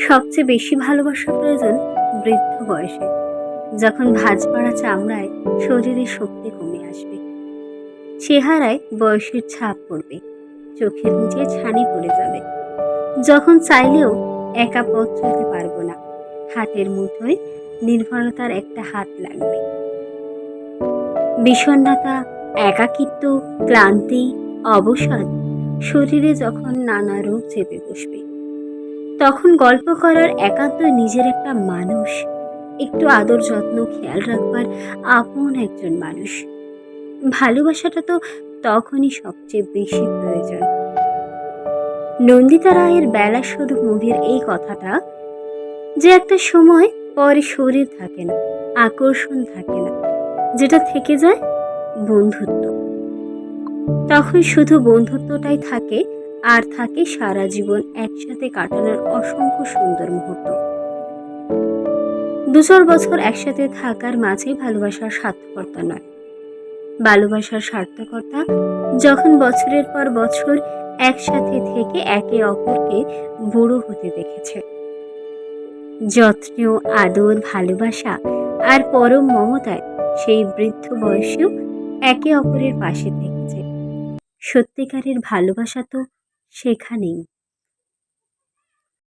সবচেয়ে বেশি ভালোবাসা প্রয়োজন বৃদ্ধ বয়সে, যখন ভাঁজ পড়া চামড়ায় শরীরের শক্তি কমে আসবে, চেহারায় বয়সের ছাপ পড়বে, চোখের নিচে ছানি পড়ে যাবে, যখন চাইলেও একা পথ চলতে পারবো না, হাতের মুঠোয় নির্ভরতার একটা হাত লাগবে। বিষণ্ণতা, একাকিত্ব, ক্লান্তি, অবসাদ শরীরে যখন নানা রোগ চেপে বসবে, তখন গল্প করার একান্ত নিজের একটা মানুষ, একটু আদর যত্ন খেয়াল রাখবার আপন একজন মানুষ। ভালোবাসাটা তো তখনই সবচেয়ে বেশি প্রয়োজন। নন্দিতা রায়ের বেলা শুরু মুভির এই কথাটা, যে একটা সময় পরে শরীর থাকে না, আকর্ষণ থাকে না, যেটা থেকে যায় বন্ধুত্ব। তখন শুধু বন্ধুত্বটাই থাকে, আর থাকে সারা জীবন একসাথে কাটানোর অসংখ্য সুন্দর মুহূর্ত। 2-4 বছর একসাথে থাকার মাঝে ভালোবাসার স্বার্থকর্তা নয়, ভালোবাসার সার্থকতা যখন বছরের পর বছর একসাথে থেকে একে অপরকে বুড়ো হতে দেখেছে, যত্ন, আদর, ভালোবাসা আর পরম মমতায় সেই বৃদ্ধ বয়সেও একে অপরের পাশে থেকেছে। সত্যিকারের ভালোবাসা তো সেখানেই।